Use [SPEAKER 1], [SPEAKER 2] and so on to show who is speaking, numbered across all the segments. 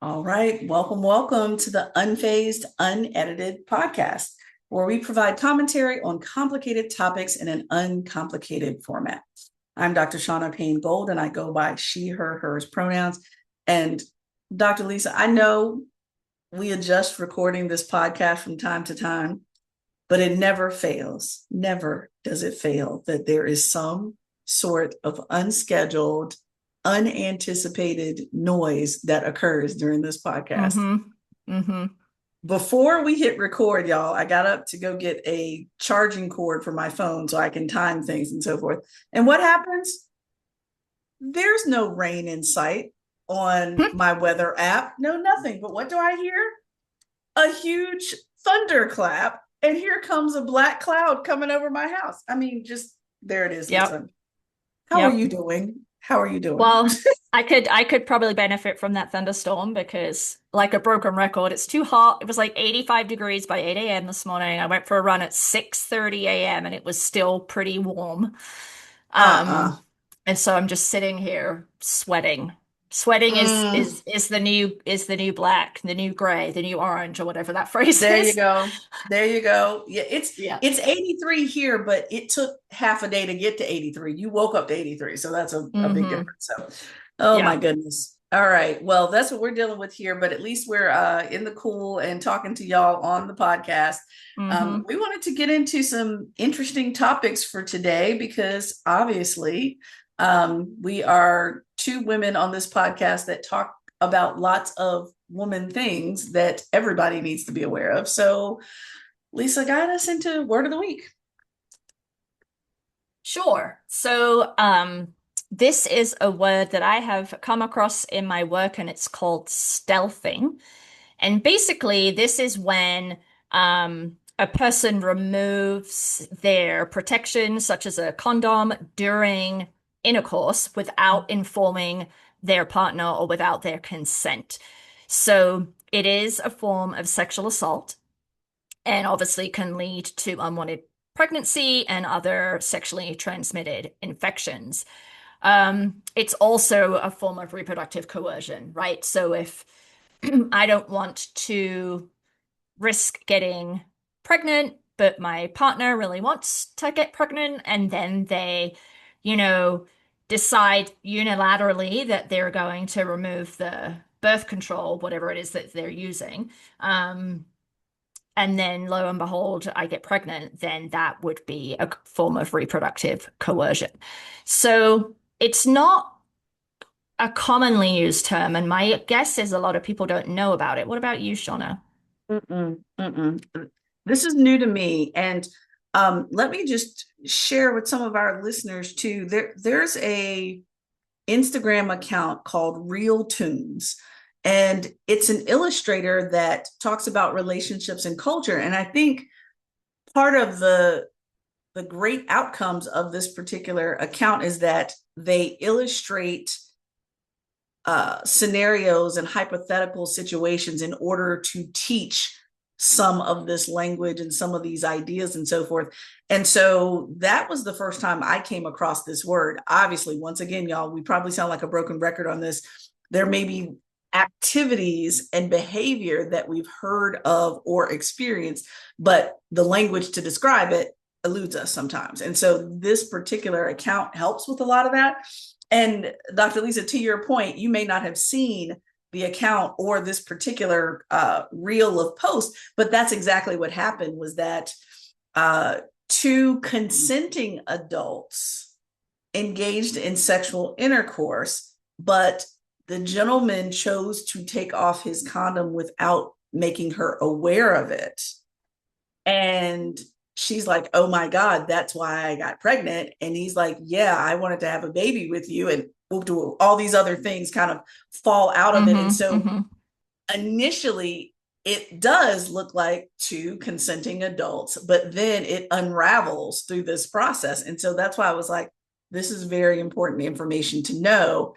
[SPEAKER 1] All right. Welcome to the Unfazed, Unedited podcast, where we provide commentary on complicated topics in an uncomplicated format. I'm Dr. Shaunna Payne Gold, and I go by she, her, hers pronouns. And Dr. Lisa, I know we adjust recording this podcast from time to time, but it never fails. Never does it fail that there is some sort of unscheduled, unanticipated noise that occurs during this podcast.
[SPEAKER 2] Mm-hmm. Mm-hmm.
[SPEAKER 1] Before we hit record, y'all, I got up to go get a charging cord for my phone so I can time things and so forth. And what happens? There's no rain in sight on my weather app. No, nothing. But what do I hear? A huge thunderclap. And here comes a black cloud coming over my house. I mean, just there it is,
[SPEAKER 2] Yep.
[SPEAKER 1] Lisa. How are
[SPEAKER 2] Yep.
[SPEAKER 1] you doing? How are you doing?
[SPEAKER 2] Well, I could probably benefit from that thunderstorm because like a broken record, it's too hot. It was like 85 degrees by 8 a.m. this morning. I went for a run at 6:30 a.m. and it was still pretty warm.
[SPEAKER 1] Uh-uh.
[SPEAKER 2] Um, and so I'm just sitting here sweating. Sweating is
[SPEAKER 1] Mm,
[SPEAKER 2] is is the new black, the new gray, the new orange, or whatever that phrase
[SPEAKER 1] there you
[SPEAKER 2] is.
[SPEAKER 1] go. There you go. Yeah,
[SPEAKER 2] Yeah.
[SPEAKER 1] it's 83 here, but it took half a day to get to 83. You woke up to 83, so that's a big
[SPEAKER 2] Mm-hmm.
[SPEAKER 1] difference. So, oh my
[SPEAKER 2] Yeah.
[SPEAKER 1] goodness. All right. Well, that's what we're dealing with here, but at least we're in the cool and talking to y'all on the podcast.
[SPEAKER 2] Mm-hmm.
[SPEAKER 1] We wanted to get into some interesting topics for today because obviously we are two women on this podcast that talk about lots of woman things that everybody needs to be aware of. So, Lisa, guide us into word of the week.
[SPEAKER 2] Sure. This is a word that I have come across in my work, and it's called stealthing. And basically, this is when a person removes their protection, such as a condom, during intercourse without informing their partner or without their consent. So it is a form of sexual assault and obviously can lead to unwanted pregnancy and other sexually transmitted infections. It's also a form of reproductive coercion, right? So if I don't want to risk getting pregnant, but my partner really wants to get pregnant, and then they, you know, decide unilaterally that they're going to remove the birth control, whatever it is that they're using, and then lo and behold, I get pregnant, then that would be a form of reproductive coercion. So it's not a commonly used term, and my guess is a lot of people don't know about it. What about you, Shauna?
[SPEAKER 1] Mm-mm, mm-mm. This is new to me, and let me just share with some of our listeners too. There's a Instagram account called Real Tunes, and it's an illustrator that talks about relationships and culture. And I think part of the great outcomes of this particular account is that they illustrate scenarios and hypothetical situations in order to teach some of this language and some of these ideas and so forth. And so that was the first time I came across this word. Obviously, once again, y'all, we probably sound like a broken record on this. There may be activities and behavior that we've heard of or experienced, but the language to describe it eludes us sometimes. And so this particular account helps with a lot of that. And Dr. Lisa, to your point, you may not have seen the account or this particular reel of posts, but that's exactly what happened was that two consenting adults engaged in sexual intercourse, but the gentleman chose to take off his condom without making her aware of it. And she's like, oh my God, that's why I got pregnant. And he's like, yeah, I wanted to have a baby with you. And we'll do all these other things kind of fall out of it. And
[SPEAKER 2] Mm-hmm,
[SPEAKER 1] so
[SPEAKER 2] mm-hmm,
[SPEAKER 1] initially, it does look like two consenting adults, but then it unravels through this process. And so that's why I was like, this is very important information to know.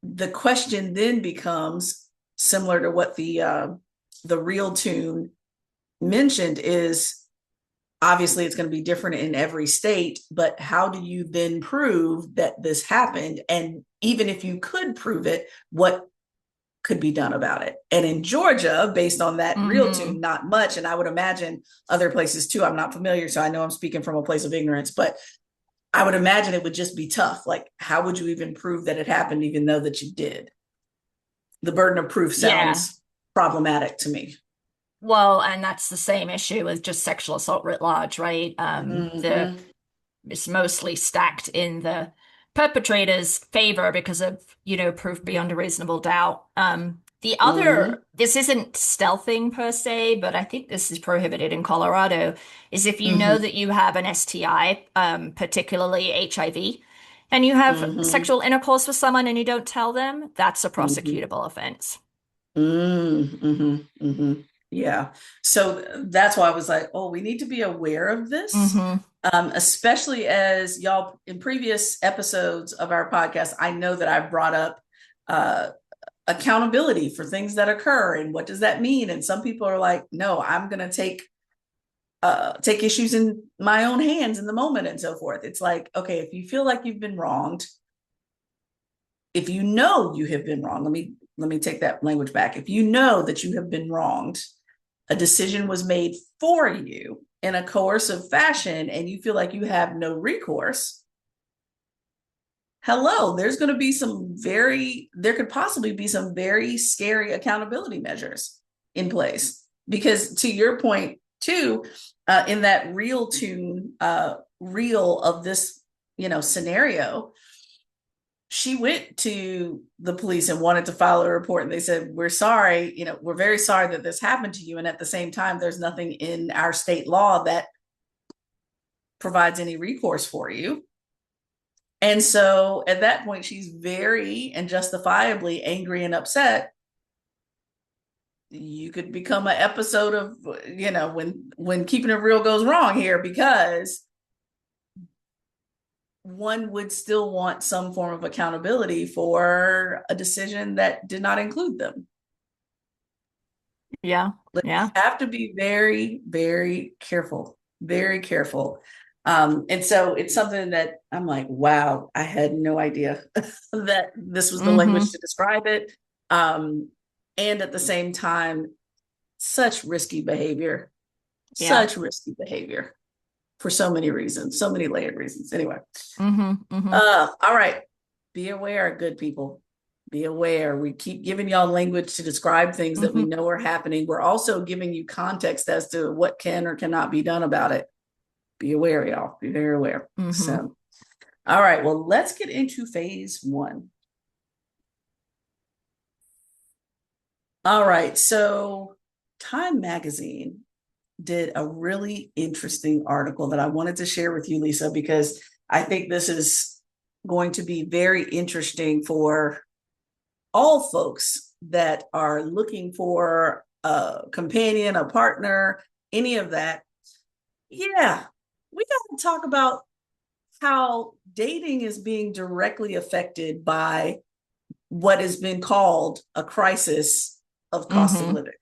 [SPEAKER 1] The question then becomes similar to what the real tune mentioned is obviously it's going to be different in every state, but how do you then prove that this happened? And even if you could prove it, what could be done about it. And in Georgia, based on that real tune,
[SPEAKER 2] Hmm.
[SPEAKER 1] not much. And I would imagine other places too. I'm not familiar, so I know I'm speaking from a place of ignorance, but I would imagine it would just be tough. Like, how would you even prove that it happened, even though that you did? The burden of proof
[SPEAKER 2] Yeah.
[SPEAKER 1] sounds problematic to me.
[SPEAKER 2] Well, and that's the same issue with just sexual assault writ large, right? The
[SPEAKER 1] Mm-hmm.
[SPEAKER 2] It's mostly stacked in the perpetrator's favor because of, proof beyond a reasonable doubt.
[SPEAKER 1] Mm-hmm.
[SPEAKER 2] This isn't stealthing per se, but I think this is prohibited in Colorado, is if you know
[SPEAKER 1] Mm-hmm.
[SPEAKER 2] that you have an STI, particularly HIV, and you have
[SPEAKER 1] Mm-hmm.
[SPEAKER 2] sexual intercourse with someone and you don't tell them, that's a
[SPEAKER 1] Mm-hmm.
[SPEAKER 2] prosecutable offense.
[SPEAKER 1] Mm-hmm. Mm-hmm. Yeah. So that's why I was like, oh, we need to be aware of this.
[SPEAKER 2] Hmm.
[SPEAKER 1] Especially as y'all in previous episodes of our podcast, I know that I've brought up uh, accountability for things that occur and what does that mean? And some people are like, no, I'm going to take issues in my own hands in the moment and so forth. It's like, okay, if you feel like you've been wronged, if you know you have been wrong, let me take that language back. If you know that you have been wronged, a decision was made for you in a coercive fashion, and you feel like you have no recourse, hello, there could possibly be some very scary accountability measures in place. Because to your point, too, in that reel of this, scenario, she went to the police and wanted to file a report, and they said, we're sorry, we're very sorry that this happened to you, and at the same time there's nothing in our state law that provides any recourse for you. And so at that point she's very and justifiably angry and upset. You could become an episode of, when keeping it real goes wrong here, because one would still want some form of accountability for a decision that did not include them.
[SPEAKER 2] Yeah.
[SPEAKER 1] Like, you
[SPEAKER 2] Yeah.
[SPEAKER 1] have to be very, very careful, very careful. And so it's something that I'm like, wow, I had no idea that this was the language
[SPEAKER 2] Hmm.
[SPEAKER 1] to describe it. Um, and at the same time, such risky behavior,
[SPEAKER 2] Yeah.
[SPEAKER 1] such risky behavior for so many reasons, so many layered reasons. Anyway,
[SPEAKER 2] Hmm. Hmm.
[SPEAKER 1] all right. Be aware, good people. Be aware. We keep giving y'all language to describe things that we
[SPEAKER 2] Hmm.
[SPEAKER 1] know are happening. We're also giving you context as to what can or cannot be done about it. Be aware, y'all. Be very aware.
[SPEAKER 2] Hmm.
[SPEAKER 1] So, all right. Well, let's get into phase one. All right. So, Time Magazine did a really interesting article that I wanted to share with you, Lisa, because I think this is going to be very interesting for all folks that are looking for a companion, a partner, any of that. Yeah, we got to talk about how dating is being directly affected by what has been called a crisis of cost of
[SPEAKER 2] Hmm.
[SPEAKER 1] living.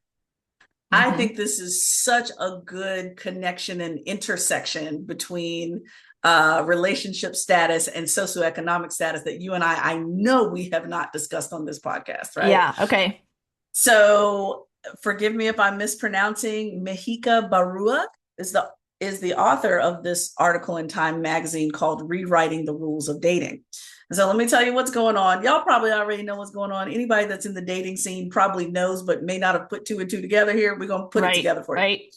[SPEAKER 1] I
[SPEAKER 2] Hmm.
[SPEAKER 1] think this is such a good connection and intersection between relationship status and socioeconomic status that you and I know we have not discussed on this podcast, right?
[SPEAKER 2] Yeah. Okay.
[SPEAKER 1] So forgive me if I'm mispronouncing. Mejika Barua is the author of this article in Time Magazine called "Rewriting the Rules of Dating." So let me tell you what's going on. Y'all probably already know what's going on. Anybody that's in the dating scene probably knows, but may not have put two and two together here. We're going to put it
[SPEAKER 2] Right.
[SPEAKER 1] together for you.
[SPEAKER 2] Right.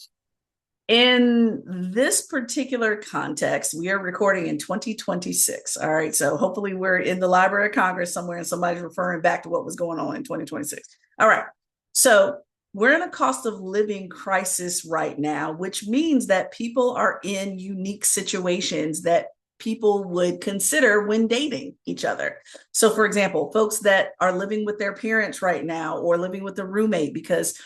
[SPEAKER 1] In this particular context, we are recording in 2026. All right. So hopefully we're in the Library of Congress somewhere and somebody's referring back to what was going on in 2026. All right. So we're in a cost of living crisis right now, which means that people are in unique situations that people would consider when dating each other. So, for example, folks that are living with their parents right now or living with a roommate because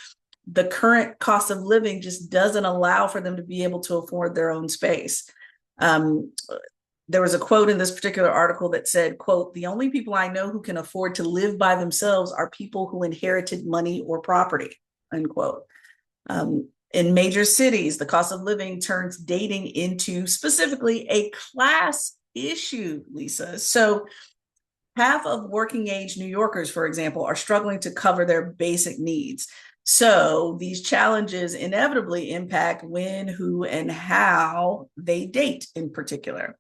[SPEAKER 1] the current cost of living just doesn't allow for them to be able to afford their own space. Um, there was a quote in this particular article that said, quote, "The only people I know who can afford to live by themselves are people who inherited money or property," unquote. In major cities, the cost of living turns dating into specifically a class issue, Lisa. So half of working age New Yorkers, for example, are struggling to cover their basic needs. So these challenges inevitably impact when, who, and how they date in particular.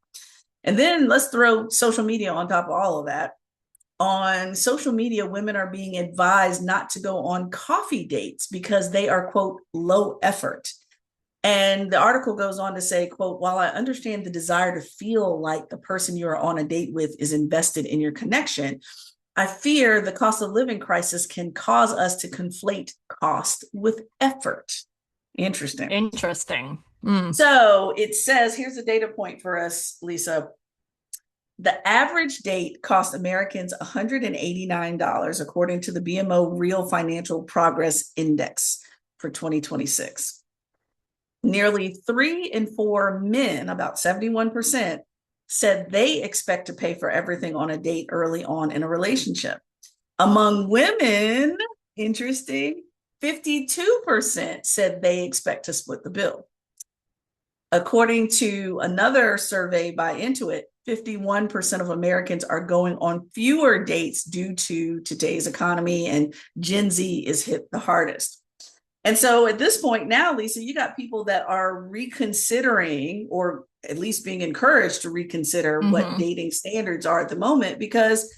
[SPEAKER 1] And then let's throw social media on top of all of that. On social media, women are being advised not to go on coffee dates because they are, quote, low effort. And the article goes on to say, quote, while I understand the desire to feel like the person you're on a date with is invested in your connection, I fear the cost of living crisis can cause us to conflate cost with effort. Interesting.
[SPEAKER 2] Interesting. Mm.
[SPEAKER 1] So it says, here's a data point for us, Lisa. The average date cost Americans $189, according to the BMO Real Financial Progress Index for 2026. Nearly 3 in 4 men, about 71%, said they expect to pay for everything on a date early on in a relationship. Among women, interesting, 52% said they expect to split the bill. According to another survey by Intuit, 51% of Americans are going on fewer dates due to today's economy, and Gen Z is hit the hardest. And so at this point now, Lisa, you got people that are reconsidering, or at least being encouraged to reconsider what dating standards are at the moment. Because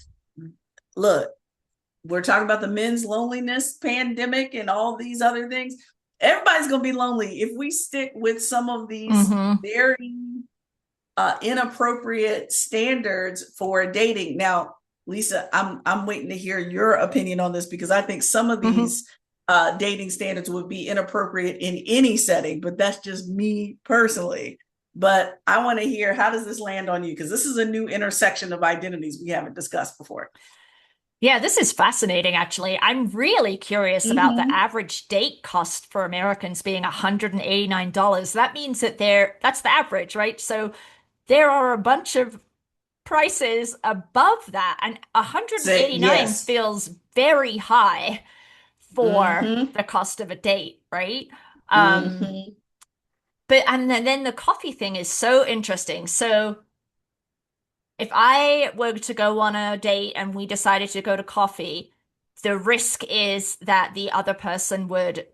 [SPEAKER 1] look, we're talking about the men's loneliness pandemic and all these other things. Everybody's going to be lonely if we stick with some of these very inappropriate standards for dating. Now, Lisa, I'm waiting to hear your opinion on this, because I think some of these dating standards would be inappropriate in any setting, but that's just me personally. But I want to hear, how does this land on you? Because this is a new intersection of identities we haven't discussed before.
[SPEAKER 2] Yeah, this is fascinating, actually. I'm really curious about the average date cost for Americans being $189. That means that that's the average, right? So there are a bunch of prices above that, and
[SPEAKER 1] Say
[SPEAKER 2] 189
[SPEAKER 1] yes.
[SPEAKER 2] feels very high for
[SPEAKER 1] Mm-hmm.
[SPEAKER 2] the cost of a date, right? Um,
[SPEAKER 1] Mm-hmm.
[SPEAKER 2] but and then the coffee thing is so interesting. So if I were to go on a date and we decided to go to coffee, the risk is that the other person would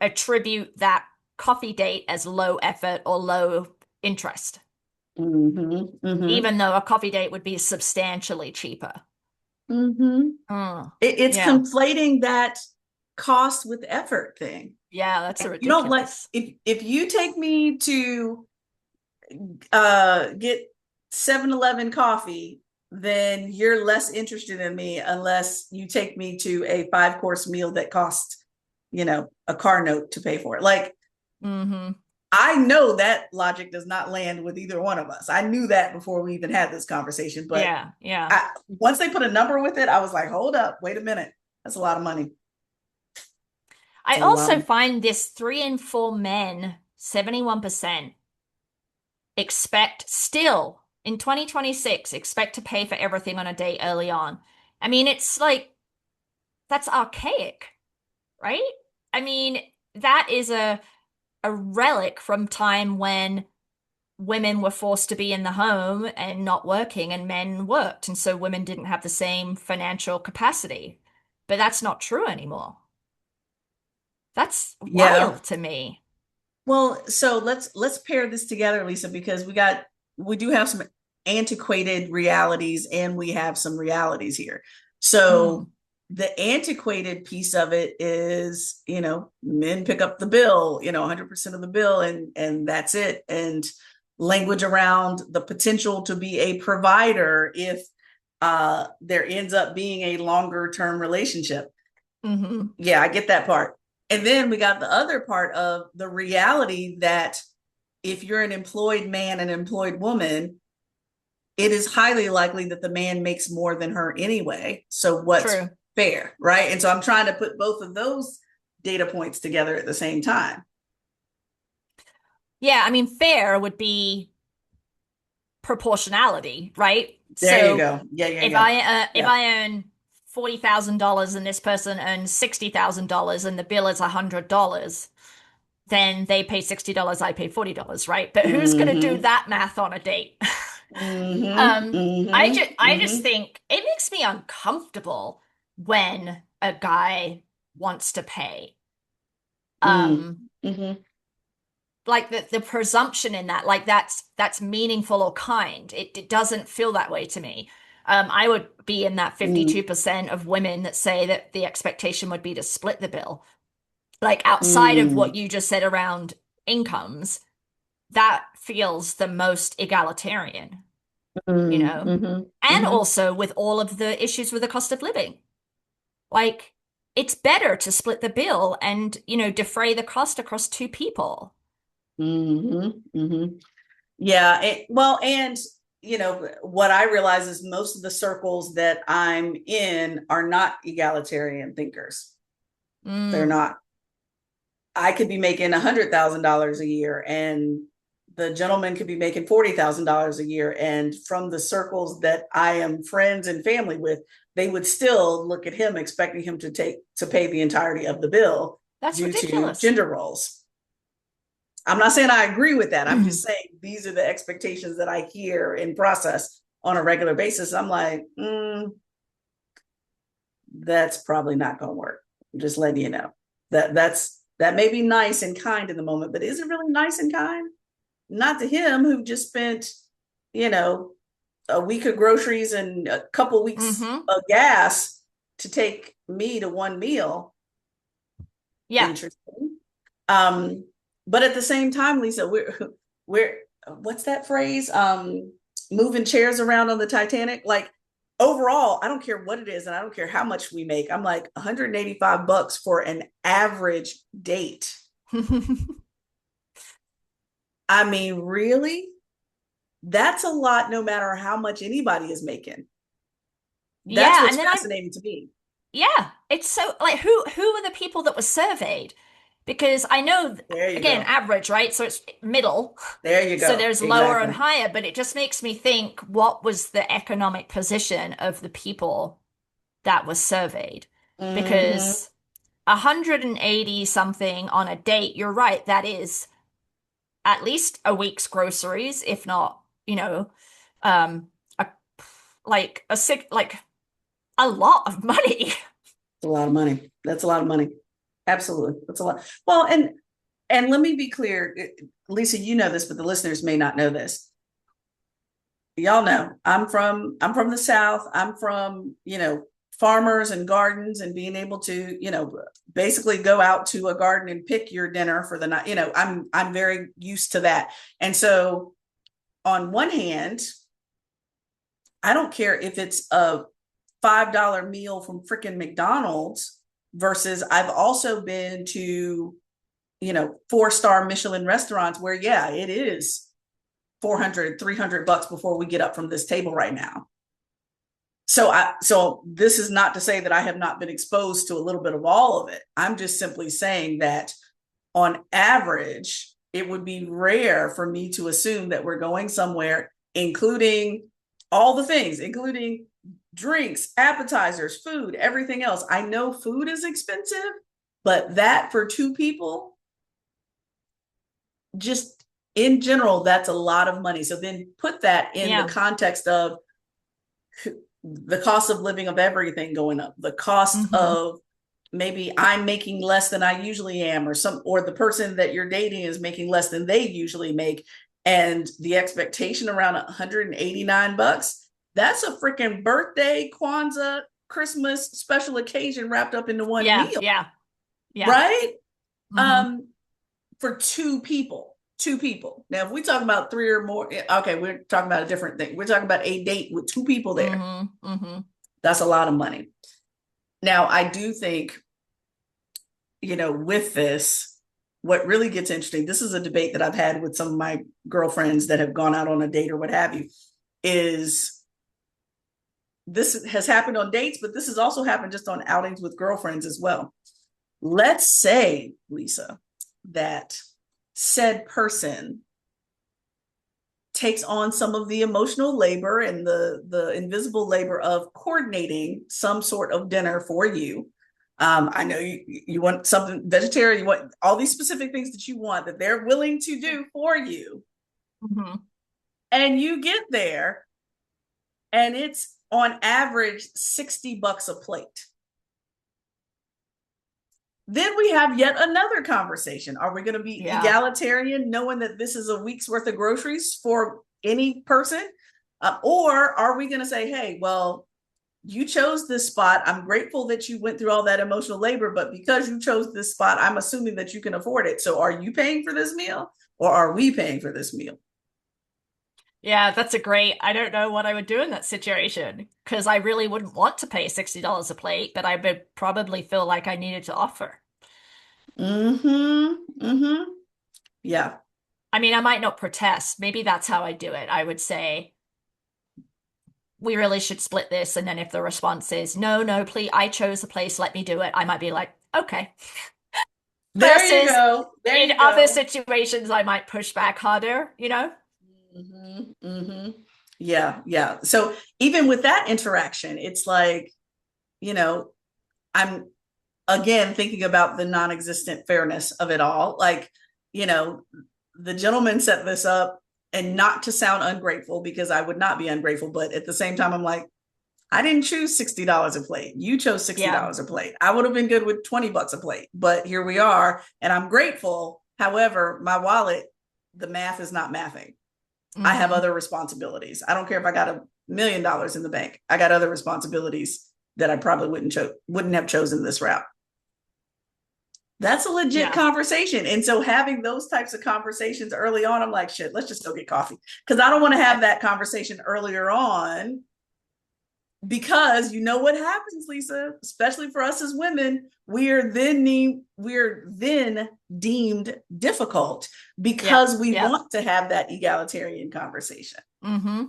[SPEAKER 2] attribute that coffee date as low effort or low interest,
[SPEAKER 1] Mm-hmm. Mm-hmm.
[SPEAKER 2] even though a coffee date would be substantially cheaper.
[SPEAKER 1] Mm-hmm.
[SPEAKER 2] Mm,
[SPEAKER 1] It's
[SPEAKER 2] yeah.
[SPEAKER 1] conflating that cost with effort thing.
[SPEAKER 2] Yeah, that's
[SPEAKER 1] Like, you don't, like,
[SPEAKER 2] ridiculous.
[SPEAKER 1] if you take me to get 7-Eleven coffee, then you're less interested in me unless you take me to a 5-course meal that costs, a car note to pay for it. Like,
[SPEAKER 2] Hmm.
[SPEAKER 1] I know that logic does not land with either one of us. I knew that before we even had this conversation. But
[SPEAKER 2] Yeah, yeah.
[SPEAKER 1] once they put a number with it, I was like, hold up, wait a minute. That's a lot of money.
[SPEAKER 2] I
[SPEAKER 1] It's a lot
[SPEAKER 2] also
[SPEAKER 1] of
[SPEAKER 2] find this 3 in 4 men, 71%, expect still in 2026, expect to pay for everything on a date early on. I mean, it's like that's archaic, right? I mean, that is a relic from time when women were forced to be in the home and not working and men worked, and so women didn't have the same financial capacity. But that's not true anymore. That's
[SPEAKER 1] yeah.
[SPEAKER 2] wild to me.
[SPEAKER 1] Well, so let's pair this together, Lisa, because we do have some antiquated realities and we have some realities here.
[SPEAKER 2] Mm,
[SPEAKER 1] So the antiquated piece of it is, men pick up the bill, 100% of the bill, and that's it. And language around the potential to be a provider if there ends up being a longer term relationship.
[SPEAKER 2] hmm.
[SPEAKER 1] Yeah, I get that part. And then we got the other part of the reality that if you're an employed man and employed woman, it is highly likely that the man makes more than her anyway. So what's
[SPEAKER 2] True.
[SPEAKER 1] fair, right? And so I'm trying to put both of those data points together at the same time.
[SPEAKER 2] Yeah, I mean, fair would be proportionality, right?
[SPEAKER 1] There you
[SPEAKER 2] So
[SPEAKER 1] go. Yeah, yeah,
[SPEAKER 2] if
[SPEAKER 1] yeah.
[SPEAKER 2] if
[SPEAKER 1] Yeah.
[SPEAKER 2] I earn $40,000 and this person earns $60,000 and the bill is $100, then they pay $60, I pay $40, right? But who's going to do
[SPEAKER 1] Mm-hmm.
[SPEAKER 2] that math on a date?
[SPEAKER 1] Mm-hmm.
[SPEAKER 2] I
[SPEAKER 1] Mm-hmm.
[SPEAKER 2] just
[SPEAKER 1] Mm-hmm.
[SPEAKER 2] think it makes me uncomfortable when a guy wants to pay. Um,
[SPEAKER 1] Mm-hmm.
[SPEAKER 2] like the presumption in that, like that's meaningful or kind. It doesn't feel that way to me. I would be in that
[SPEAKER 1] Mm-hmm.
[SPEAKER 2] 52% of women that say that the expectation would be to split the bill. Like outside of
[SPEAKER 1] Mm-hmm.
[SPEAKER 2] what you just said around incomes, that feels the most egalitarian, you know?
[SPEAKER 1] Mm-hmm.
[SPEAKER 2] And
[SPEAKER 1] Mm-hmm.
[SPEAKER 2] also with all of the issues with the cost of living. Like it's better to split the bill and, defray the cost across two people.
[SPEAKER 1] Mm-hmm. Mm-hmm. Yeah. Well, and what I realize is most of the circles that I'm in are not egalitarian thinkers. They're
[SPEAKER 2] Mm.
[SPEAKER 1] not. I could be making $100,000 a year, and the gentleman could be making $40,000 a year. And from the circles that I am friends and family with, they would still look at him expecting him to pay the entirety of the bill
[SPEAKER 2] That's
[SPEAKER 1] due to
[SPEAKER 2] ridiculous.
[SPEAKER 1] gender roles. I'm not saying I agree with that. I'm just saying these are the expectations that I hear and process on a regular basis. I'm like, that's probably not going to work. I'm just letting you know that may be nice and kind in the moment, but is it really nice and kind? Not to him who just spent, you know, a week of groceries and a couple weeks
[SPEAKER 2] Mm-hmm.
[SPEAKER 1] of gas to take me to one meal.
[SPEAKER 2] Yeah.
[SPEAKER 1] Interesting. Um, but at the same time, Lisa, we're what's that phrase? Moving chairs around on the Titanic. Like overall, I don't care what it is, and I don't care how much we make. I'm like $185 for an average date. I mean, really? That's a lot no matter how much anybody is making. That's
[SPEAKER 2] Yeah,
[SPEAKER 1] what's
[SPEAKER 2] and then
[SPEAKER 1] fascinating to me.
[SPEAKER 2] yeah, it's so like who are the people that were surveyed? Because I know
[SPEAKER 1] There you
[SPEAKER 2] again,
[SPEAKER 1] go.
[SPEAKER 2] average, right? So it's middle.
[SPEAKER 1] There you
[SPEAKER 2] So
[SPEAKER 1] go.
[SPEAKER 2] there's lower and
[SPEAKER 1] Exactly.
[SPEAKER 2] higher, but it just makes me think what was the economic position of the people that was surveyed?
[SPEAKER 1] Mm-hmm.
[SPEAKER 2] Because 180 something on a date, you're right, that is at least a week's groceries, if not, um, a like a lot of money.
[SPEAKER 1] It's a lot of money. That's a lot of money. Absolutely. That's a lot. Well, and let me be clear, Lisa, you know this, but the listeners may not know this. Y'all know I'm from the South. I'm from, farmers and gardens and being able to, basically go out to a garden and pick your dinner for the night. I'm very used to that. And so on one hand, I don't care if it's a $5 meal from freaking McDonald's versus I've also been to, 4-star Michelin restaurants where, yeah, it is 400, $300 before we get up from this table right now. So this is not to say that I have not been exposed to a little bit of all of it. I'm just simply saying that on average, it would be rare for me to assume that we're going somewhere, including all the things, including drinks, appetizers, food, everything else. I know food is expensive, but that for two people, just in general, that's a lot of money. So then put that in the
[SPEAKER 2] Yeah.
[SPEAKER 1] context of the cost of living of everything going up, the cost
[SPEAKER 2] Hmm.
[SPEAKER 1] of maybe I'm making less than I usually am, or the person that you're dating is making less than they usually make, and the expectation around $189. That's a freaking birthday, Kwanzaa, Christmas special occasion wrapped up into one
[SPEAKER 2] Yeah,
[SPEAKER 1] meal,
[SPEAKER 2] yeah, yeah.
[SPEAKER 1] right?
[SPEAKER 2] Hmm.
[SPEAKER 1] Um, for two people. Two people. Now, if we talk about three or more, okay, we're talking about a different thing. We're talking about a date with two people there.
[SPEAKER 2] Hmm. Hmm.
[SPEAKER 1] That's a lot of money. Now, I do think, with this, what really gets interesting, this is a debate that I've had with some of my girlfriends that have gone out on a date or what have you, is this has happened on dates, but this has also happened just on outings with girlfriends as well. Let's say, Lisa, that said person takes on some of the emotional labor and the invisible labor of coordinating some sort of dinner for you. I know you want something vegetarian, you want all these specific things that you want that they're willing to do for you.
[SPEAKER 2] Hmm.
[SPEAKER 1] and you get there and it's on average $60 a plate. Then we have yet another conversation. Are we going to be
[SPEAKER 2] Yeah.
[SPEAKER 1] egalitarian, knowing that this is a week's worth of groceries for any person? Or are we going to say, hey, well, you chose this spot. I'm grateful that you went through all that emotional labor, but because you chose this spot, I'm assuming that you can afford it. So are you paying for this meal or are we paying for this meal?
[SPEAKER 2] Yeah, that's a great. I don't know what I would do in that situation because I really wouldn't want to pay $60 a plate, but I would probably feel like I needed to offer.
[SPEAKER 1] Mm-hmm. Mm-hmm. Yeah.
[SPEAKER 2] I mean, I might not protest. Maybe that's how I do it. I would say, we really should split this. And then if the response is, no, no, please, I chose the place, let me do it, I might be like, okay.
[SPEAKER 1] There you
[SPEAKER 2] Versus
[SPEAKER 1] go. There
[SPEAKER 2] in
[SPEAKER 1] you
[SPEAKER 2] other
[SPEAKER 1] go.
[SPEAKER 2] situations, I might push back harder, you know?
[SPEAKER 1] Mm-hmm. Mm-hmm. Yeah. Yeah. So even with that interaction, it's like, you know, I'm again thinking about the non-existent fairness of it all. Like, you know, the gentleman set this up, and not to sound ungrateful because I would not be ungrateful, but at the same time I'm like, I didn't choose $60 a plate. You chose
[SPEAKER 2] Yeah.
[SPEAKER 1] $60 a plate. I would have been good with $20 a plate, but here we are and I'm grateful. However, my wallet, the math is not mathing. I have
[SPEAKER 2] Hmm.
[SPEAKER 1] other responsibilities. I don't care if I got $1 million in the bank. I got other responsibilities that I probably wouldn't have chosen this route. That's a legit
[SPEAKER 2] Yeah.
[SPEAKER 1] conversation. And so having those types of conversations early on, I'm like, shit, let's just go get coffee. Because I don't want to have that conversation earlier on, because you know what happens, Lisa, especially for us as women, we're then deemed difficult
[SPEAKER 2] Yeah.
[SPEAKER 1] because we
[SPEAKER 2] Yeah.
[SPEAKER 1] want to have that egalitarian conversation.
[SPEAKER 2] Hmm.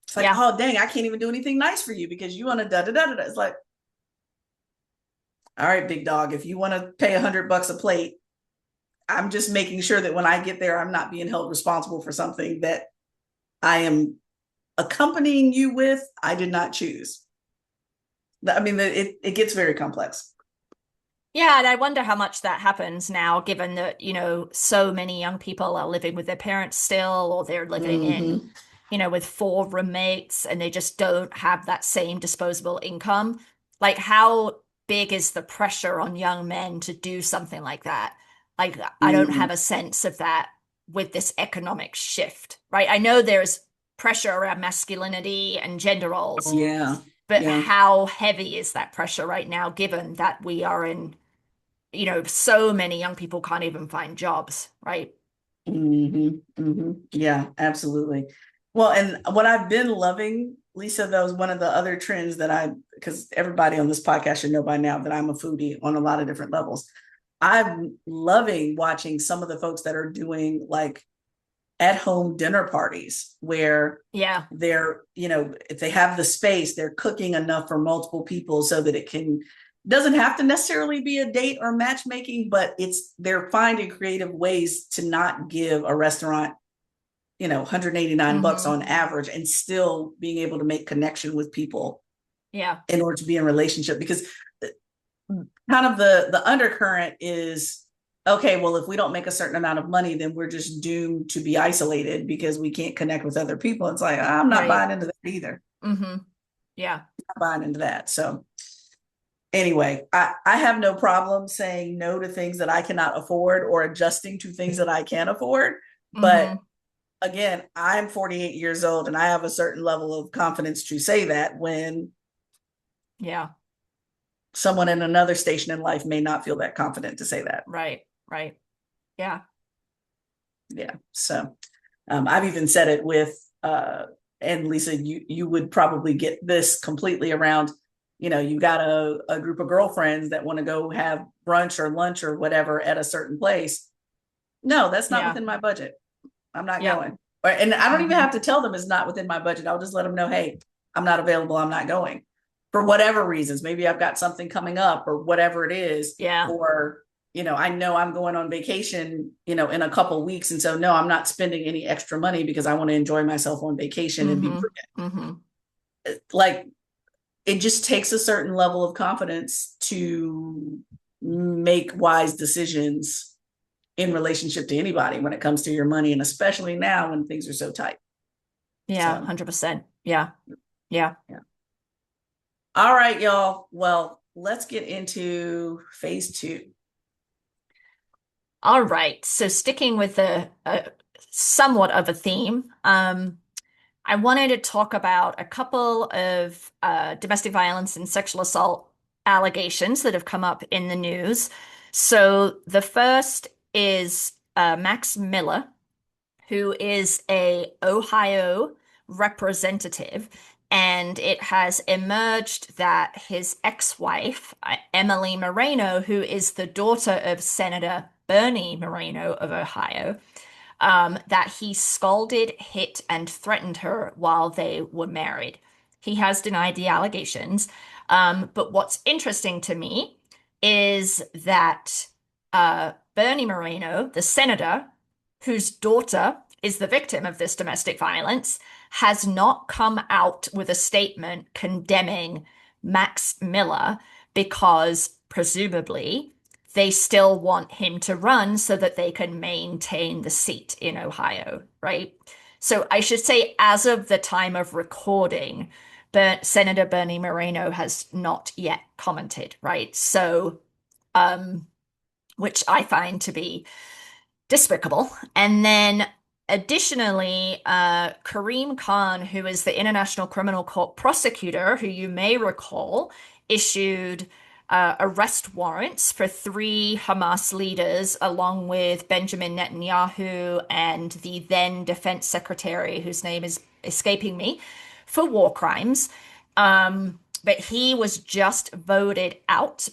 [SPEAKER 1] It's like,
[SPEAKER 2] Yeah.
[SPEAKER 1] oh dang, I can't even do anything nice for you because you want to da da da da. It's like, all right, big dog, if you want to pay $100 a plate, I'm just making sure that when I get there, I'm not being held responsible for something that I am accompanying you with. I did not choose. I mean, it gets very complex.
[SPEAKER 2] Yeah, and I wonder how much that happens now, given that, so many young people are living with their parents still, or they're living in,
[SPEAKER 1] Mm-hmm.
[SPEAKER 2] with four roommates and they just don't have that same disposable income. Like, how big is the pressure on young men to do something like that? Like, I don't
[SPEAKER 1] Mm-hmm.
[SPEAKER 2] have a sense of that with this economic shift, right? I know there's pressure around masculinity and gender roles,
[SPEAKER 1] Yeah.
[SPEAKER 2] but
[SPEAKER 1] Yeah.
[SPEAKER 2] how heavy is that pressure right now, given that we are in, so many young people can't even find jobs, right?
[SPEAKER 1] Mm-hmm. Mm-hmm. Yeah, absolutely. Well, and what I've been loving, Lisa, that was one of the other trends that because everybody on this podcast should know by now that I'm a foodie on a lot of different levels. I'm loving watching some of the folks that are doing like at home dinner parties where
[SPEAKER 2] Yeah.
[SPEAKER 1] if they have the space, they're cooking enough for multiple people so that it doesn't have to necessarily be a date or matchmaking, but they're finding creative ways to not give a restaurant, $189
[SPEAKER 2] Hmm.
[SPEAKER 1] on average, and still being able to make connection with people
[SPEAKER 2] Yeah.
[SPEAKER 1] in order to be in relationship. Because kind of the undercurrent is, okay, well, if we don't make a certain amount of money, then we're just doomed to be isolated because we can't connect with other people. It's like, I'm not
[SPEAKER 2] Right.
[SPEAKER 1] buying into that either.
[SPEAKER 2] Hmm. Yeah.
[SPEAKER 1] I'm not buying into that. So anyway, I have no problem saying no to things that I cannot afford or adjusting to things that I can afford. But
[SPEAKER 2] Hmm.
[SPEAKER 1] again, I'm 48 years old and I have a certain level of confidence to say that when
[SPEAKER 2] Yeah.
[SPEAKER 1] someone in another station in life may not feel that confident to say that.
[SPEAKER 2] Right. Right. Yeah.
[SPEAKER 1] Yeah. So I've even said it with, and Lisa, you would probably get this completely around, you got a group of girlfriends that want to go have brunch or lunch or whatever at a certain place. No, that's not
[SPEAKER 2] Yeah.
[SPEAKER 1] within my budget. I'm not
[SPEAKER 2] Yeah.
[SPEAKER 1] going. And I don't even
[SPEAKER 2] Hmm.
[SPEAKER 1] have to tell them it's not within my budget. I'll just let them know, hey, I'm not available. I'm not going for whatever reasons. Maybe I've got something coming up or whatever it is,
[SPEAKER 2] Yeah.
[SPEAKER 1] or I know I'm going on vacation, in a couple of weeks. And so, no, I'm not spending any extra money because I want to enjoy myself on vacation and be
[SPEAKER 2] Hmm. Hmm.
[SPEAKER 1] like, it just takes a certain level of confidence to make wise decisions in relationship to anybody when it comes to your money, and especially now when things are so tight.
[SPEAKER 2] Yeah,
[SPEAKER 1] So
[SPEAKER 2] 100%. Yeah. Yeah.
[SPEAKER 1] yeah. All right, y'all. Well, let's get into phase two.
[SPEAKER 2] All right. So sticking with a somewhat of a theme, I wanted to talk about a couple of domestic violence and sexual assault allegations that have come up in the news. So the first is Max Miller, who is a Ohio representative, and it has emerged that his ex-wife, Emily Moreno, who is the daughter of Senator Bernie Moreno of Ohio, that he scalded, hit, and threatened her while they were married. He has denied the allegations. But what's interesting to me is that Bernie Moreno, the senator, whose daughter is the victim of this domestic violence, has not come out with a statement condemning Max Miller because presumably they still want him to run so that they can maintain the seat in Ohio, right? So I should say, as of the time of recording, Senator Bernie Moreno has not yet commented, right? So, which I find to be despicable. And then additionally, Kareem Khan, who is the International Criminal Court prosecutor, who you may recall, issued arrest warrants for three Hamas leaders, along with Benjamin Netanyahu and the then defense secretary, whose name is escaping me, for war crimes. But he was just voted out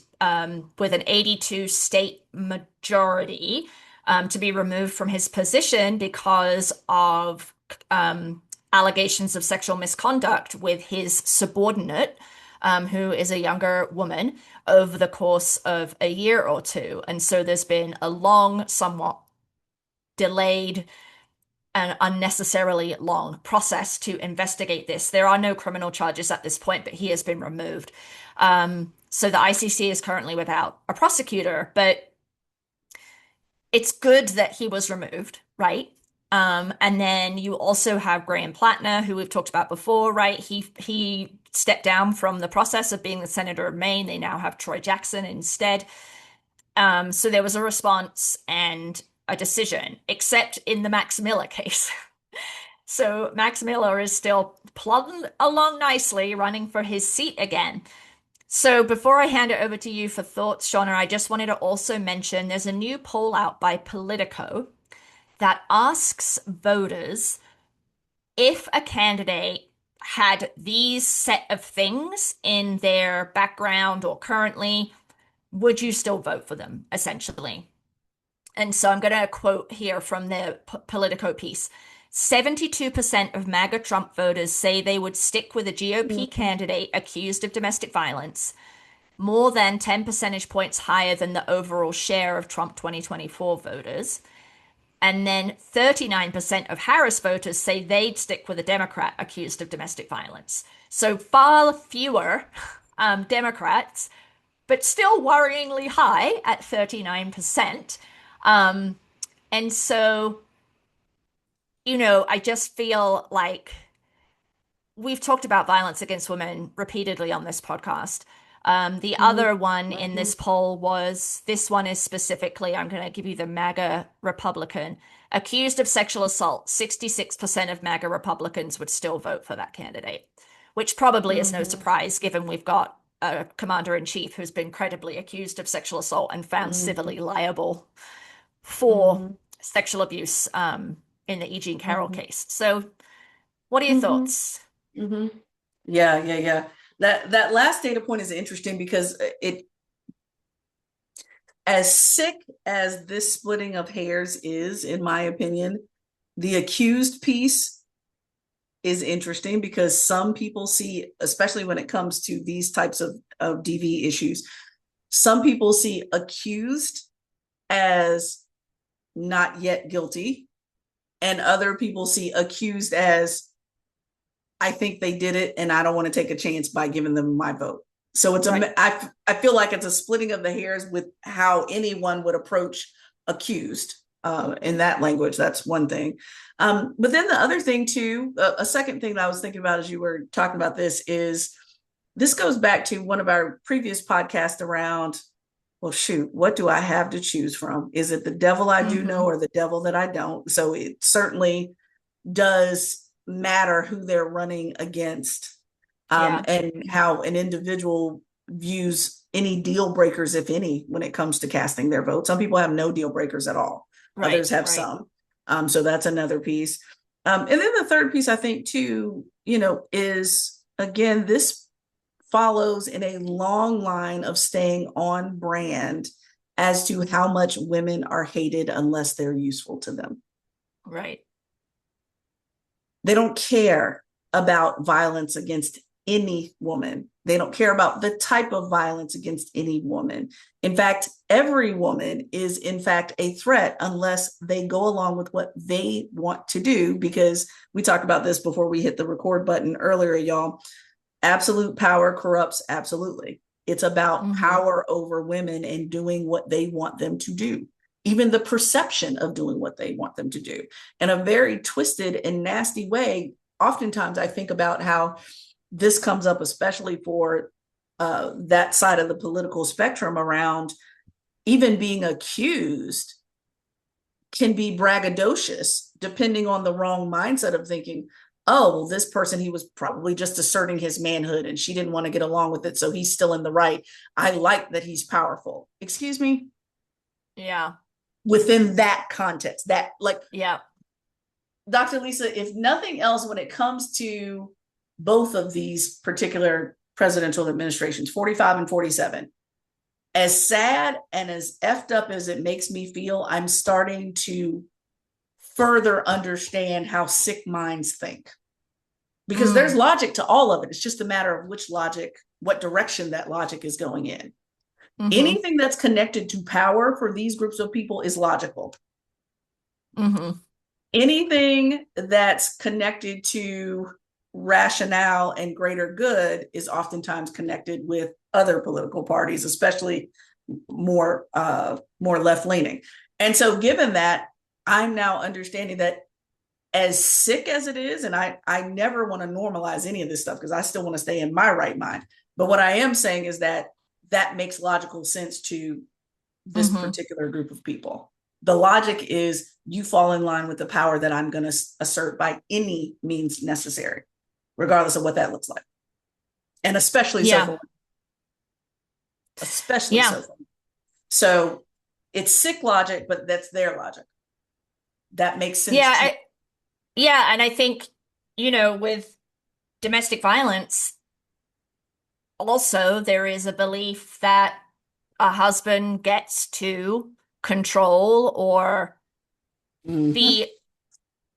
[SPEAKER 2] with an 82 state majority to be removed from his position because of allegations of sexual misconduct with his subordinate, who is a younger woman, over the course of a year or two. And so there's been a long, somewhat delayed, and unnecessarily long process to investigate this. There are no criminal charges at this point, but he has been removed. So the ICC is currently without a prosecutor, but it's good that he was removed, right? And then you also have Graham Plattner, who we've talked about before, right? He stepped down from the process of being the senator of Maine. They now have Troy Jackson instead. So there was a response and a decision, except in the Max Miller case. So Max Miller is still plugging along nicely, running for his seat again. So before I hand it over to you for thoughts, Shaunna, I just wanted to also mention there's a new poll out by Politico that asks voters if a candidate had these set of things in their background or currently, would you still vote for them, essentially? And so I'm going to quote here from the Politico piece. 72% of MAGA Trump voters say they would stick with a GOP candidate accused of domestic violence, more than 10 percentage points higher than the overall share of Trump 2024 voters. And then 39% of Harris voters say they'd stick with a Democrat accused of domestic violence. So far fewer Democrats, but still worryingly high at 39%. And so, I just feel like we've talked about violence against women repeatedly on this podcast. The other one in this poll was this one is specifically, I'm going to give you the MAGA Republican, accused of sexual assault. 66% of MAGA Republicans would still vote for that candidate, which probably is no surprise given we've got a commander in chief who's been credibly accused of sexual assault and found civilly liable for sexual abuse in the E. Jean Carroll case. So, what are your thoughts?
[SPEAKER 1] Yeah. That last data point is interesting because it, as sick as this splitting of hairs is, in my opinion, the accused piece is interesting because some people see, especially when it comes to these types of DV issues, some people see accused as not yet guilty, and other people see accused as I think they did it and I don't want to take a chance by giving them my vote. So it's right. I feel like it's a splitting of the hairs with how anyone would approach accused in that language. That's one thing. But then the other thing too, a second thing that I was thinking about as you were talking about this is this goes back to one of our previous podcasts around, well, shoot, what do I have to choose from? Is it the devil I do know or the devil that I don't? So it certainly does matter who they're running against,
[SPEAKER 2] Yeah.
[SPEAKER 1] and how an individual views any deal breakers, if any, when it comes to casting their vote. Some people have no deal breakers at all.
[SPEAKER 2] Right.
[SPEAKER 1] Others have
[SPEAKER 2] Right.
[SPEAKER 1] some. So that's another piece. And then the third piece, I think, too, is again, this follows in a long line of staying on brand as to how much women are hated unless they're useful to them.
[SPEAKER 2] Right.
[SPEAKER 1] They don't care about violence against any woman. They don't care about the type of violence against any woman. In fact, every woman is, in fact, a threat unless they go along with what they want to do, because we talked about this before we hit the record button earlier, y'all. Absolute power corrupts absolutely. It's about power over women and doing what they want them to do, even the perception of doing what they want them to do in a very twisted and nasty way. Oftentimes, I think about how this comes up, especially for that side of the political spectrum, around even being accused can be braggadocious, depending on the wrong mindset of thinking, oh, well, this person, he was probably just asserting his manhood and she didn't want to get along with it, so he's still in the right. I like that he's powerful. Excuse me?
[SPEAKER 2] Yeah.
[SPEAKER 1] Within that context, that, like,
[SPEAKER 2] Yeah.
[SPEAKER 1] Dr. Lisa, if nothing else, when it comes to both of these particular presidential administrations, 45 and 47, as sad and as effed up as it makes me feel, I'm starting to further understand how sick minds think. Because there's logic to all of it. It's just a matter of which logic, what direction that logic is going in. Anything that's connected to power for these groups of people is logical. Anything that's connected to rationale and greater good is oftentimes connected with other political parties, especially more left leaning. And so, given that, I'm now understanding that, as sick as it is, and I never want to normalize any of this stuff because I still want to stay in my right mind. But what I am saying is that makes logical sense to this particular group of people. The logic is you fall in line with the power that I'm going to assert by any means necessary, regardless of what that looks like. And especially so for women. Especially so for women. So it's sick logic, but that's their logic. That makes sense.
[SPEAKER 2] Yeah, and I think, with domestic violence, also there is a belief that a husband gets to control or be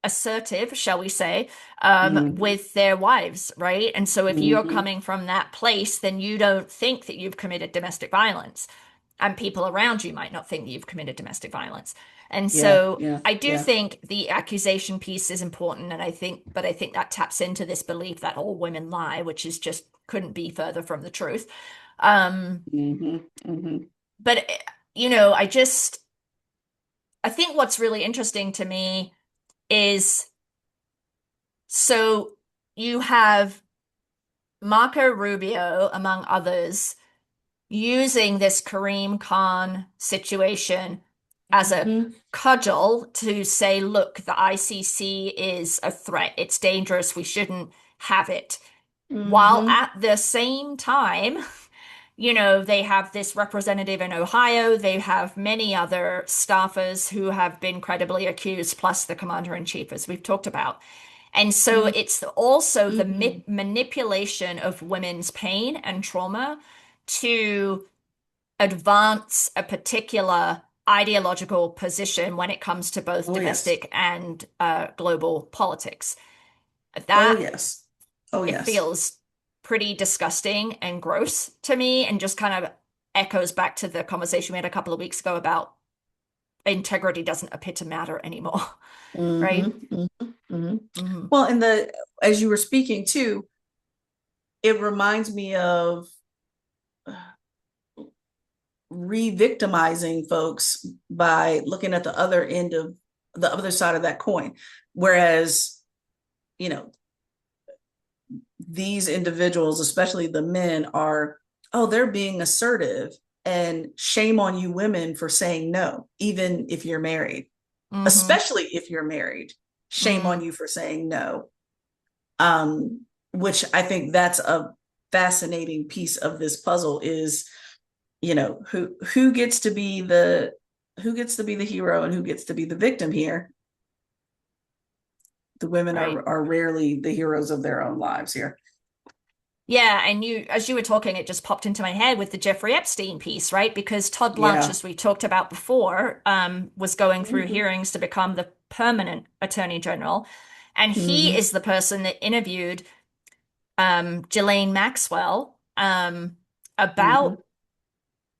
[SPEAKER 2] assertive, shall we say, with their wives, right? And so if you're coming from that place, then you don't think that you've committed domestic violence, and people around you might not think that you've committed domestic violence. And so I do think the accusation piece is important, and I think that taps into this belief that all women lie, which is just couldn't be further from the truth. But I think what's really interesting to me is, so you have Marco Rubio, among others, using this Kareem Khan situation as a cudgel to say, look, the ICC is a threat. It's dangerous. We shouldn't have it. While at the same time, they have this representative in Ohio. They have many other staffers who have been credibly accused, plus the commander in chief, as we've talked about. And so it's also the manipulation of women's pain and trauma to advance a particular ideological position when it comes to both domestic and global politics. It feels pretty disgusting and gross to me, and just kind of echoes back to the conversation we had a couple of weeks ago about integrity doesn't appear to matter anymore. Right?
[SPEAKER 1] Well, as you were speaking too, it reminds me of re-victimizing folks by looking at the other end of the other side of that coin. Whereas, you know, these individuals, especially the men, are, oh, they're being assertive, and shame on you women for saying no, even if you're married,
[SPEAKER 2] Mm-hmm.
[SPEAKER 1] especially if you're married, shame on
[SPEAKER 2] Mm.
[SPEAKER 1] you for saying no. Which I think that's a fascinating piece of this puzzle is, you know, who gets to be the hero and who gets to be the victim here. The women
[SPEAKER 2] Right.
[SPEAKER 1] are rarely the heroes of their own lives here.
[SPEAKER 2] Yeah, and as you were talking, it just popped into my head with the Jeffrey Epstein piece, right? Because Todd Blanche,
[SPEAKER 1] Yeah.
[SPEAKER 2] as we talked about before, was going through
[SPEAKER 1] Mm-hmm.
[SPEAKER 2] hearings to become the permanent Attorney General. And he
[SPEAKER 1] Mm-hmm.
[SPEAKER 2] is the person that interviewed Ghislaine Maxwell
[SPEAKER 1] Mm-hmm.
[SPEAKER 2] about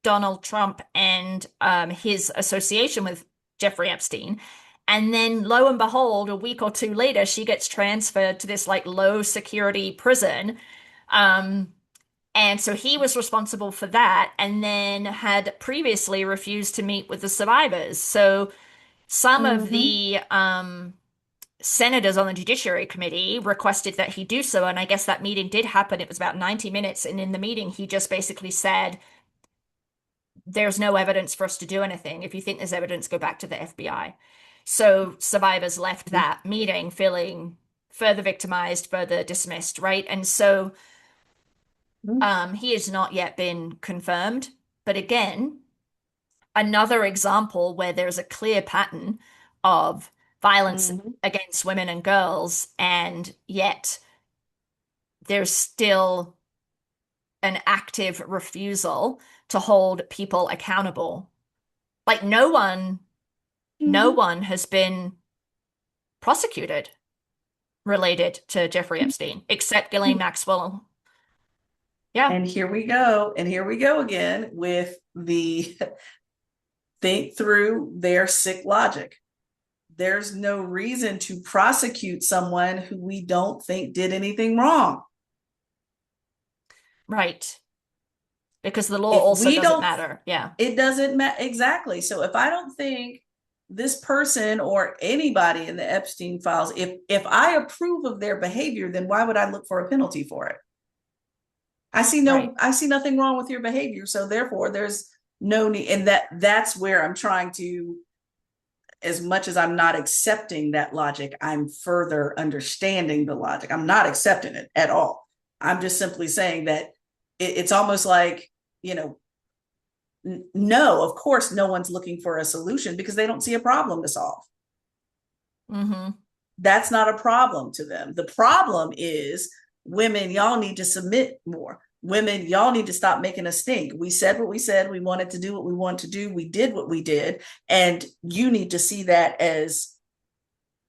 [SPEAKER 2] Donald Trump and his association with Jeffrey Epstein. And then lo and behold, a week or two later, she gets transferred to this like low security prison. Um, and so he was responsible for that and then had previously refused to meet with the survivors. So some of
[SPEAKER 1] Mm-hmm.
[SPEAKER 2] the senators on the Judiciary Committee requested that he do so. And I guess that meeting did happen. It was about 90 minutes. And in the meeting, he just basically said, there's no evidence for us to do anything. If you think there's evidence, go back to the FBI. So survivors left that meeting feeling further victimized, further dismissed, right? And so he has not yet been confirmed. But again, another example where there's a clear pattern of violence
[SPEAKER 1] Mm-hmm.
[SPEAKER 2] against women and girls, and yet there's still an active refusal to hold people accountable. Like no
[SPEAKER 1] Mm-hmm.
[SPEAKER 2] one has been prosecuted related to Jeffrey Epstein except Ghislaine Maxwell. Yeah,
[SPEAKER 1] And here we go. And here we go again with the think through their sick logic. There's no reason to prosecute someone who we don't think did anything wrong.
[SPEAKER 2] right. Because the law
[SPEAKER 1] If
[SPEAKER 2] also
[SPEAKER 1] we
[SPEAKER 2] doesn't
[SPEAKER 1] don't,
[SPEAKER 2] matter. Yeah.
[SPEAKER 1] it doesn't matter. Exactly. So if I don't think this person or anybody in the Epstein files, if I approve of their behavior, then why would I look for a penalty for it?
[SPEAKER 2] Right.
[SPEAKER 1] I see nothing wrong with your behavior. So therefore there's no need. And that's where I'm trying to, as much as I'm not accepting that logic, I'm further understanding the logic. I'm not accepting it at all. I'm just simply saying that it's almost like, you know, no, of course, no one's looking for a solution because they don't see a problem to solve.
[SPEAKER 2] Mm-hmm.
[SPEAKER 1] That's not a problem to them. The problem is, women, y'all need to submit more. Women, y'all need to stop making us stink. We said what we said. We wanted to do what we wanted to do. We did what we did. And you need to see that as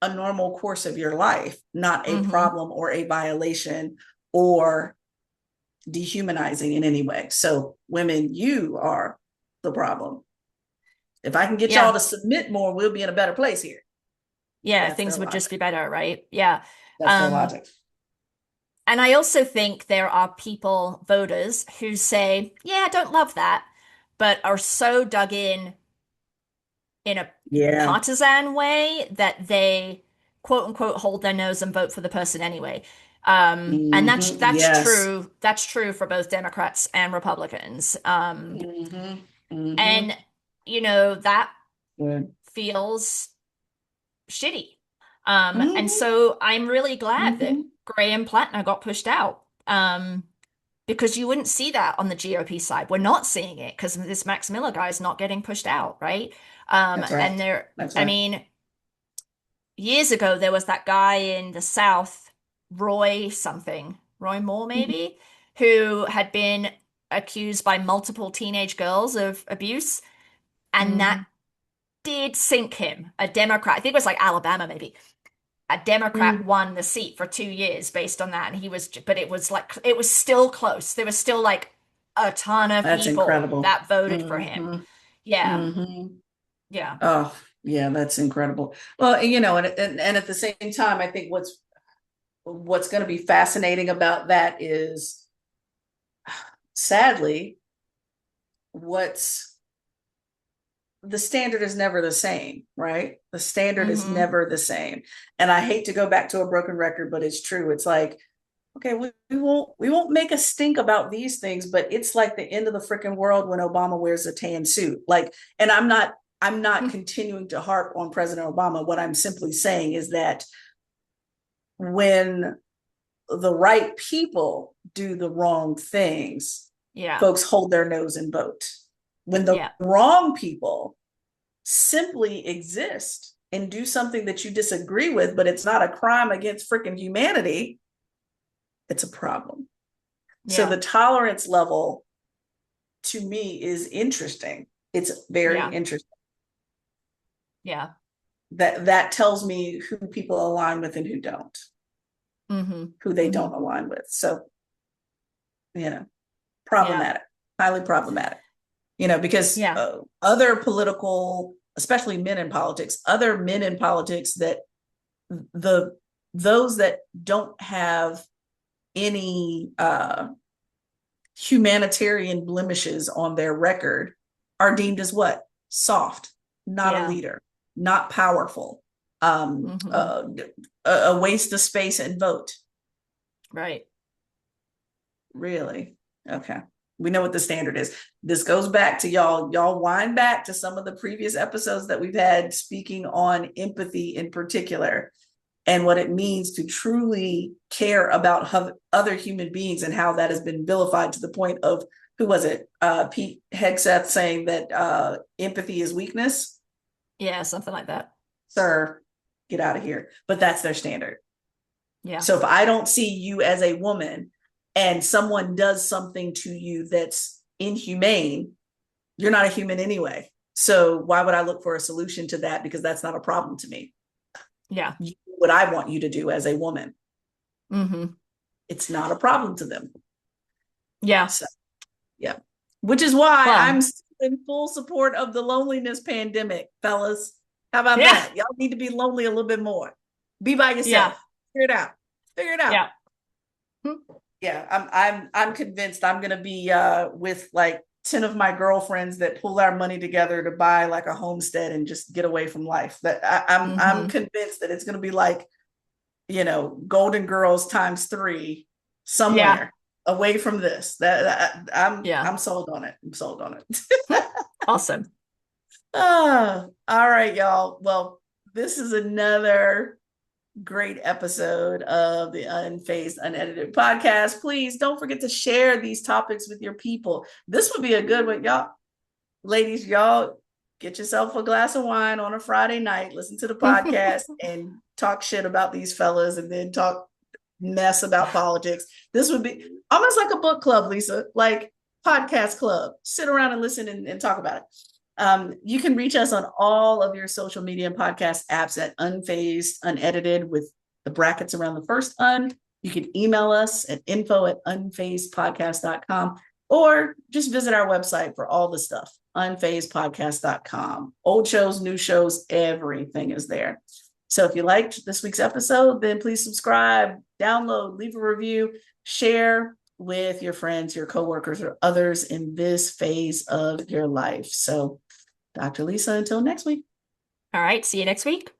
[SPEAKER 1] a normal course of your life, not a
[SPEAKER 2] Mm-hmm.
[SPEAKER 1] problem or a violation or dehumanizing in any way. So, women, you are the problem. If I can get y'all
[SPEAKER 2] Yeah.
[SPEAKER 1] to submit more, we'll be in a better place here.
[SPEAKER 2] Yeah,
[SPEAKER 1] That's their
[SPEAKER 2] things would just
[SPEAKER 1] logic.
[SPEAKER 2] be better, right? Yeah.
[SPEAKER 1] That's their
[SPEAKER 2] Um,
[SPEAKER 1] logic.
[SPEAKER 2] and I also think there are people, voters, who say, yeah, I don't love that, but are so dug in a
[SPEAKER 1] Yeah.
[SPEAKER 2] partisan way that they quote unquote hold their nose and vote for the person anyway. And
[SPEAKER 1] Mm-hmm.
[SPEAKER 2] that's
[SPEAKER 1] Yes.
[SPEAKER 2] true. That's true for both Democrats and Republicans.
[SPEAKER 1] Mm-hmm. Mm-hmm.
[SPEAKER 2] And that
[SPEAKER 1] Good.
[SPEAKER 2] feels shitty. And
[SPEAKER 1] Mm-hmm.
[SPEAKER 2] so I'm really glad that
[SPEAKER 1] Mm-hmm.
[SPEAKER 2] Graham Plattner got pushed out. Because you wouldn't see that on the GOP side. We're not seeing it because this Max Miller guy is not getting pushed out, right?
[SPEAKER 1] That's right.
[SPEAKER 2] And there,
[SPEAKER 1] That's
[SPEAKER 2] I
[SPEAKER 1] right.
[SPEAKER 2] mean, years ago there was that guy in the South, Roy something, Roy Moore maybe, who had been accused by multiple teenage girls of abuse, and that
[SPEAKER 1] Mm-hmm.
[SPEAKER 2] did sink him. A Democrat, I think it was like Alabama maybe. A Democrat
[SPEAKER 1] Mm-hmm.
[SPEAKER 2] won the seat for 2 years based on that, and but it was like it was still close. There was still like a ton of
[SPEAKER 1] That's
[SPEAKER 2] people
[SPEAKER 1] incredible.
[SPEAKER 2] that voted for him.
[SPEAKER 1] Mm-hmm.
[SPEAKER 2] Yeah,
[SPEAKER 1] Mm-hmm.
[SPEAKER 2] yeah,
[SPEAKER 1] Oh, yeah, that's incredible. Well, and at the same time, I think what's going to be fascinating about that is, sadly, what's the standard is never the same, right? The standard is
[SPEAKER 2] Mm-hmm.
[SPEAKER 1] never the same. And I hate to go back to a broken record, but it's true. It's like, okay, we won't make a stink about these things, but it's like the end of the freaking world when Obama wears a tan suit. Like, and I'm not continuing to harp on President Obama. What I'm simply saying is that when the right people do the wrong things,
[SPEAKER 2] Yeah.
[SPEAKER 1] folks hold their nose and vote. When the
[SPEAKER 2] Yeah.
[SPEAKER 1] wrong people simply exist and do something that you disagree with, but it's not a crime against freaking humanity, it's a problem. So
[SPEAKER 2] Yeah.
[SPEAKER 1] the tolerance level to me is interesting. It's very
[SPEAKER 2] Yeah.
[SPEAKER 1] interesting.
[SPEAKER 2] Yeah.
[SPEAKER 1] That tells me who people align with and who don't,
[SPEAKER 2] Mm-hmm.
[SPEAKER 1] who they
[SPEAKER 2] Mm-hmm.
[SPEAKER 1] don't align with. So, you know,
[SPEAKER 2] Yeah.
[SPEAKER 1] problematic, highly problematic, because
[SPEAKER 2] Yeah.
[SPEAKER 1] other political, especially men in politics, other men in politics that the those that don't have any humanitarian blemishes on their record are deemed as what? Soft, not a
[SPEAKER 2] Yeah.
[SPEAKER 1] leader, not powerful, um,
[SPEAKER 2] Mm-hmm.
[SPEAKER 1] uh, a waste of space and vote.
[SPEAKER 2] Right.
[SPEAKER 1] Really? Okay. We know what the standard is. This goes back to y'all wind back to some of the previous episodes that we've had speaking on empathy in particular and what it means to truly care about other human beings and how that has been vilified to the point of, who was it? Pete Hegseth saying that empathy is weakness.
[SPEAKER 2] Yeah. Something like that.
[SPEAKER 1] Sir, get out of here. But that's their standard.
[SPEAKER 2] Yeah.
[SPEAKER 1] So if I don't see you as a woman and someone does something to you that's inhumane, you're not a human anyway. So why would I look for a solution to that? Because that's not a problem to me.
[SPEAKER 2] Yeah.
[SPEAKER 1] You do what I want you to do as a woman.
[SPEAKER 2] Mm-hmm.
[SPEAKER 1] It's not a problem to them.
[SPEAKER 2] Yeah.
[SPEAKER 1] So, yeah. Which is why I'm
[SPEAKER 2] Well,
[SPEAKER 1] in full support of the loneliness pandemic, fellas. How about
[SPEAKER 2] yeah.
[SPEAKER 1] that? Y'all need to be lonely a little bit more. Be by
[SPEAKER 2] Yeah.
[SPEAKER 1] yourself. Figure it out. Figure it out.
[SPEAKER 2] Yeah. Hmm.
[SPEAKER 1] Yeah, I'm convinced I'm gonna be with like 10 of my girlfriends that pull our money together to buy like a homestead and just get away from life. That I'm
[SPEAKER 2] Mm-hmm.
[SPEAKER 1] convinced that it's gonna be like, Golden Girls times 3
[SPEAKER 2] Yeah.
[SPEAKER 1] somewhere away from this. That
[SPEAKER 2] Yeah.
[SPEAKER 1] I'm sold on it. I'm sold on it.
[SPEAKER 2] Awesome.
[SPEAKER 1] All right, y'all. Well, this is another great episode of the Unfazed Unedited podcast. Please don't forget to share these topics with your people. This would be a good one, y'all. Ladies, y'all get yourself a glass of wine on a Friday night, listen to the podcast, and talk shit about these fellas, and then talk mess about politics. This would be almost like a book club, Lisa, like podcast club. Sit around and listen and talk about it. You can reach us on all of your social media and podcast apps at Unfazed Unedited with the brackets around the first un. You can email us at info@unfazedpodcast.com or just visit our website for all the stuff, unfazedpodcast.com. Old shows, new shows, everything is there. So if you liked this week's episode, then please subscribe, download, leave a review, share with your friends, your coworkers, or others in this phase of your life. So, Dr. Lisa, until next week.
[SPEAKER 2] All right. See you next week.